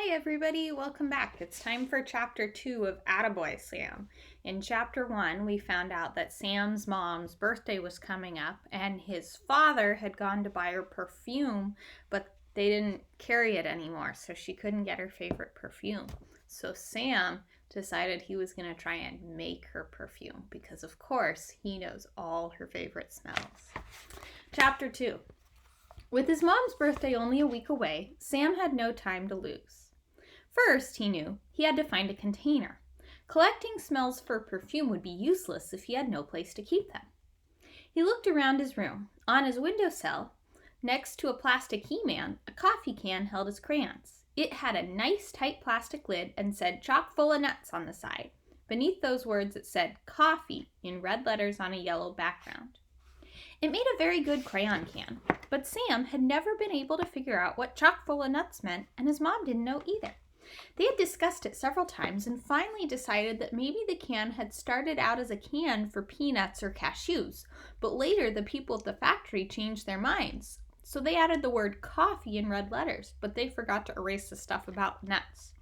Hi everybody, welcome back. It's time for chapter 2 of Attaboy Sam. In chapter 1, we found out that Sam's mom's birthday was coming up and his father had gone to buy her perfume, but they didn't carry it anymore, so she couldn't get her favorite perfume. So Sam decided he was going to try and make her perfume because, of course, he knows all her favorite smells. Chapter 2. With his mom's birthday only a week away, Sam had no time to lose. First, he knew, he had to find a container. Collecting smells for perfume would be useless if he had no place to keep them. He looked around his room. On his windowsill, next to a plastic He-Man, a coffee can held his crayons. It had a nice tight plastic lid and said chock full of nuts on the side. Beneath those words it said coffee in red letters on a yellow background. It made a very good crayon can, but Sam had never been able to figure out what chock full of nuts meant, and his mom didn't know either. They had discussed it several times and finally decided that maybe the can had started out as a can for peanuts or cashews, but later the people at the factory changed their minds. So they added the word coffee in red letters, but they forgot to erase the stuff about nuts.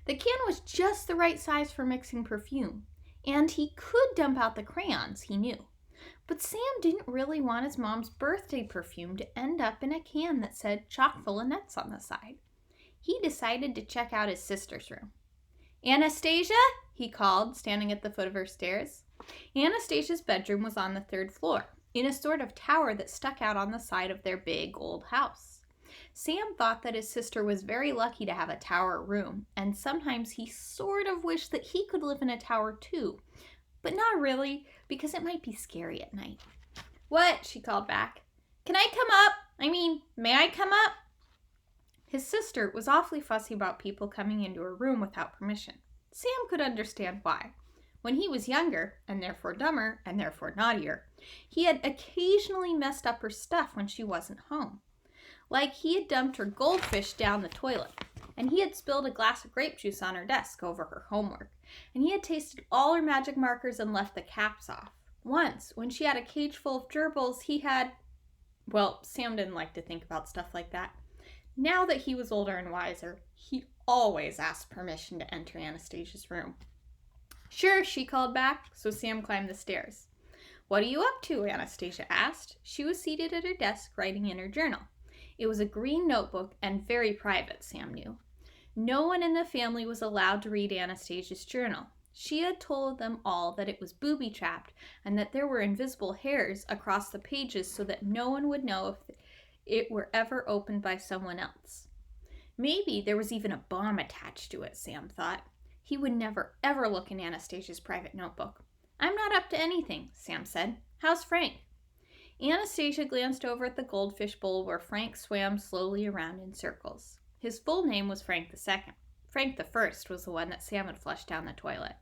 The can was just the right size for mixing perfume, and he could dump out the crayons, he knew. But Sam didn't really want his mom's birthday perfume to end up in a can that said chock full of nuts on the side. He decided to check out his sister's room. "Anastasia?" he called, standing at the foot of her stairs. Anastasia's bedroom was on the 3rd floor, in a sort of tower that stuck out on the side of their big old house. Sam thought that his sister was very lucky to have a tower room, and sometimes he sort of wished that he could live in a tower too. But not really, because it might be scary at night. "What?" she called back. "Can I come up? May I come up?" His sister was awfully fussy about people coming into her room without permission. Sam could understand why. When he was younger, and therefore dumber, and therefore naughtier, he had occasionally messed up her stuff when she wasn't home. Like he had dumped her goldfish down the toilet, and he had spilled a glass of grape juice on her desk over her homework, and he had tasted all her magic markers and left the caps off. Once, when she had a cage full of gerbils, he had... Well, Sam didn't like to think about stuff like that. Now that he was older and wiser, he always asked permission to enter Anastasia's room. "Sure," she called back, so Sam climbed the stairs. "What are you up to?" Anastasia asked. She was seated at her desk writing in her journal. It was a green notebook and very private, Sam knew. No one in the family was allowed to read Anastasia's journal. She had told them all that it was booby-trapped and that there were invisible hairs across the pages so that no one would know if it were ever opened by someone else. Maybe there was even a bomb attached to it, Sam thought. He would never ever look in Anastasia's private notebook. "I'm not up to anything," Sam said. "How's Frank?" Anastasia glanced over at the goldfish bowl where Frank swam slowly around in circles. His full name was Frank II. Frank I was the one that Sam had flushed down the toilet.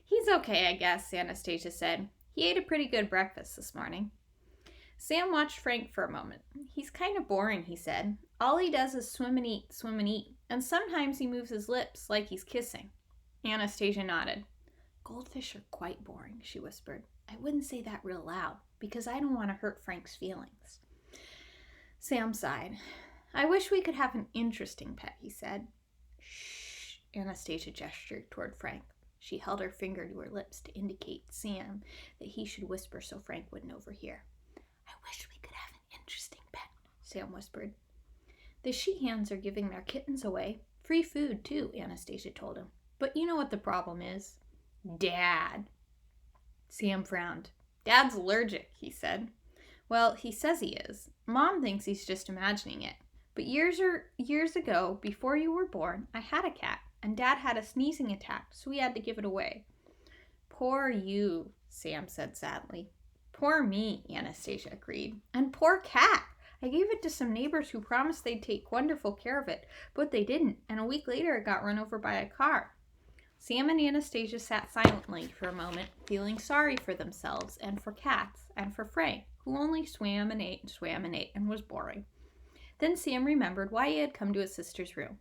"He's okay, I guess," Anastasia said. "He ate a pretty good breakfast this morning." Sam watched Frank for a moment. "He's kind of boring," he said. "All he does is swim and eat, and sometimes he moves his lips like he's kissing." Anastasia nodded. "Goldfish are quite boring," she whispered. "I wouldn't say that real loud, because I don't want to hurt Frank's feelings." Sam sighed. "I wish we could have an interesting pet," he said. "Shh," Anastasia gestured toward Frank. She held her finger to her lips to indicate Sam that he should whisper so Frank wouldn't overhear. "I wish we could have an interesting pet," Sam whispered. "The she-hens are giving their kittens away. Free food, too," Anastasia told him. "But you know what the problem is." "Dad." Sam frowned. "Dad's allergic," he said. "Well, he says he is. Mom thinks he's just imagining it. But years ago, before you were born, I had a cat, and Dad had a sneezing attack, so we had to give it away." "Poor you," Sam said sadly. "Poor me," Anastasia agreed. "And poor cat. I gave it to some neighbors who promised they'd take wonderful care of it, but they didn't, and a week later it got run over by a car." Sam and Anastasia sat silently for a moment, feeling sorry for themselves and for cats and for Frank, who only swam and ate and was boring. Then Sam remembered why he had come to his sister's room.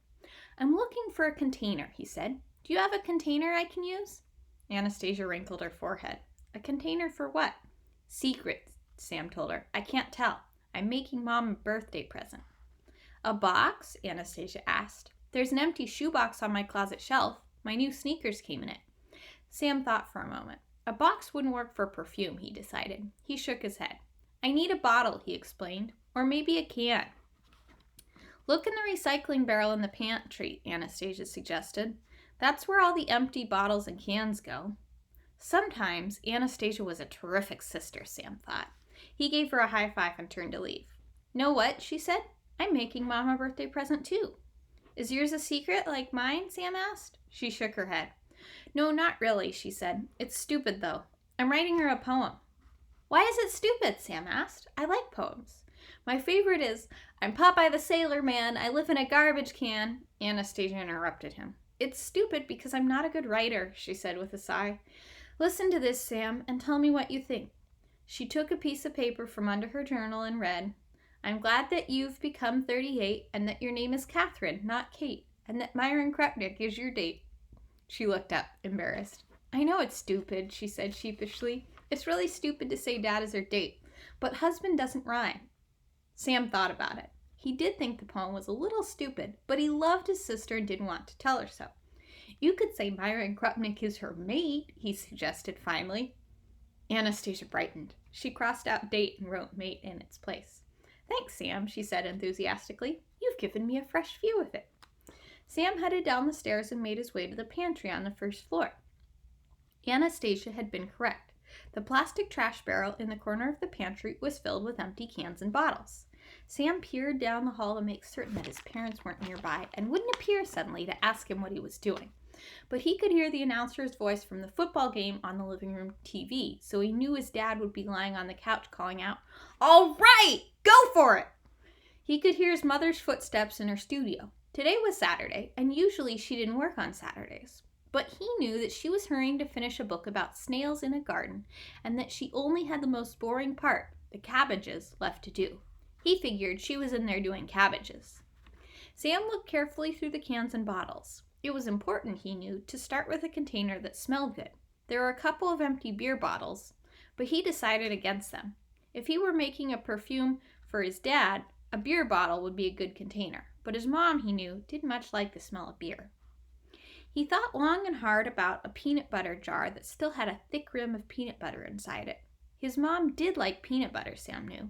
"I'm looking for a container," he said. "Do you have a container I can use?" Anastasia wrinkled her forehead. "A container for what?" "Secret," Sam told her. "I can't tell. I'm making Mom a birthday present." A box? Anastasia asked. There's an empty shoebox on my closet shelf. My new sneakers came in it. Sam thought for a moment. A box wouldn't work for perfume, he decided. He shook his head. I need a bottle, he explained. Or maybe a can. Look in the recycling barrel in the pantry, Anastasia suggested. That's where all the empty bottles and cans go. Sometimes Anastasia was a terrific sister, Sam thought. He gave her a high five and turned to leave. Know what? She said. I'm making Mom a birthday present too. Is yours a secret like mine? Sam asked. She shook her head. No, not really, she said. It's stupid though. I'm writing her a poem. Why is it stupid? Sam asked. I like poems. My favorite is, I'm Popeye the Sailor Man, I live in a garbage can. Anastasia interrupted him. It's stupid because I'm not a good writer, she said with a sigh. Listen to this, Sam, and tell me what you think. She took a piece of paper from under her journal and read, I'm glad that you've become 38 and that your name is Catherine, not Kate, and that Myron Krupnick is your date. She looked up, embarrassed. I know it's stupid, she said sheepishly. It's really stupid to say Dad is her date, but husband doesn't rhyme. Sam thought about it. He did think the poem was a little stupid, but he loved his sister and didn't want to tell her so. You could say Myron Krupnick is her mate, he suggested finally. Anastasia brightened. She crossed out date and wrote mate in its place. Thanks, Sam, she said enthusiastically. You've given me a fresh view of it. Sam headed down the stairs and made his way to the pantry on the first floor. Anastasia had been correct. The plastic trash barrel in the corner of the pantry was filled with empty cans and bottles. Sam peered down the hall to make certain that his parents weren't nearby and wouldn't appear suddenly to ask him what he was doing. But he could hear the announcer's voice from the football game on the living room TV, so he knew his dad would be lying on the couch calling out, All right, go for it! He could hear his mother's footsteps in her studio. Today was Saturday, and usually she didn't work on Saturdays. But he knew that she was hurrying to finish a book about snails in a garden, and that she only had the most boring part, the cabbages, left to do. He figured she was in there doing cabbages. Sam looked carefully through the cans and bottles. It was important, he knew, to start with a container that smelled good. There were a couple of empty beer bottles, but he decided against them. If he were making a perfume for his dad, a beer bottle would be a good container, but his mom, he knew, didn't much like the smell of beer. He thought long and hard about a peanut butter jar that still had a thick rim of peanut butter inside it. His mom did like peanut butter, Sam knew,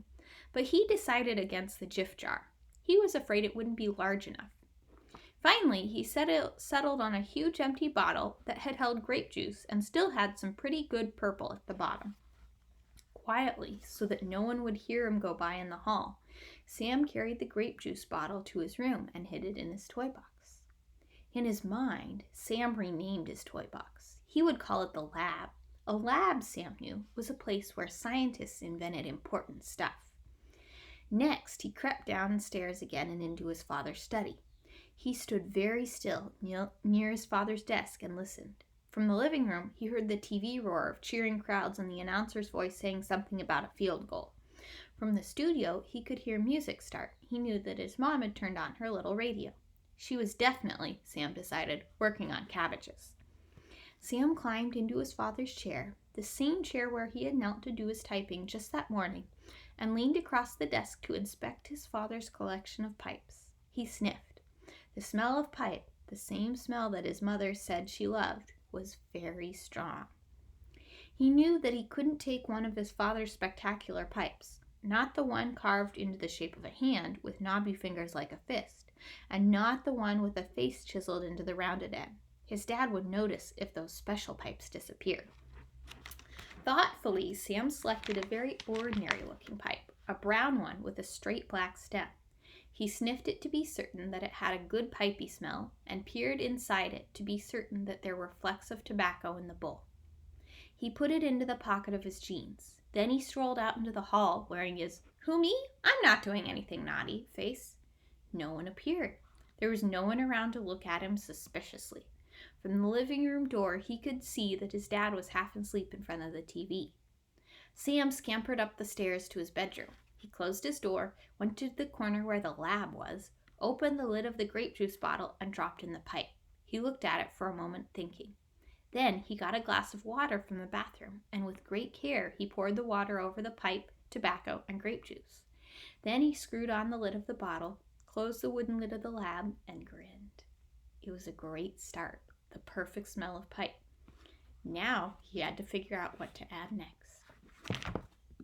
but he decided against the Jif jar. He was afraid it wouldn't be large enough. Finally, he settled on a huge empty bottle that had held grape juice and still had some pretty good purple at the bottom. Quietly, so that no one would hear him go by in the hall, Sam carried the grape juice bottle to his room and hid it in his toy box. In his mind, Sam renamed his toy box. He would call it the lab. A lab, Sam knew, was a place where scientists invented important stuff. Next, he crept down the stairs again and into his father's study. He stood very still near his father's desk and listened. From the living room, he heard the TV roar of cheering crowds and the announcer's voice saying something about a field goal. From the studio, he could hear music start. He knew that his mom had turned on her little radio. She was definitely, Sam decided, working on cabbages. Sam climbed into his father's chair, the same chair where he had knelt to do his typing just that morning, and leaned across the desk to inspect his father's collection of pipes. He sniffed. The smell of pipe, the same smell that his mother said she loved, was very strong. He knew that he couldn't take one of his father's spectacular pipes, not the one carved into the shape of a hand with knobby fingers like a fist, and not the one with a face chiseled into the rounded end. His dad would notice if those special pipes disappeared. Thoughtfully, Sam selected a very ordinary-looking pipe, a brown one with a straight black stem. He sniffed it to be certain that it had a good pipey smell, and peered inside it to be certain that there were flecks of tobacco in the bowl. He put it into the pocket of his jeans. Then he strolled out into the hall, wearing his, "Who, me? I'm not doing anything naughty," face. No one appeared. There was no one around to look at him suspiciously. From the living room door, he could see that his dad was half asleep in front of the TV. Sam scampered up the stairs to his bedroom. He closed his door, went to the corner where the lab was, opened the lid of the grape juice bottle, and dropped in the pipe. He looked at it for a moment, thinking. Then he got a glass of water from the bathroom, and with great care he poured the water over the pipe, tobacco, and grape juice. Then he screwed on the lid of the bottle, closed the wooden lid of the lab, and grinned. It was a great start, the perfect smell of pipe. Now he had to figure out what to add next.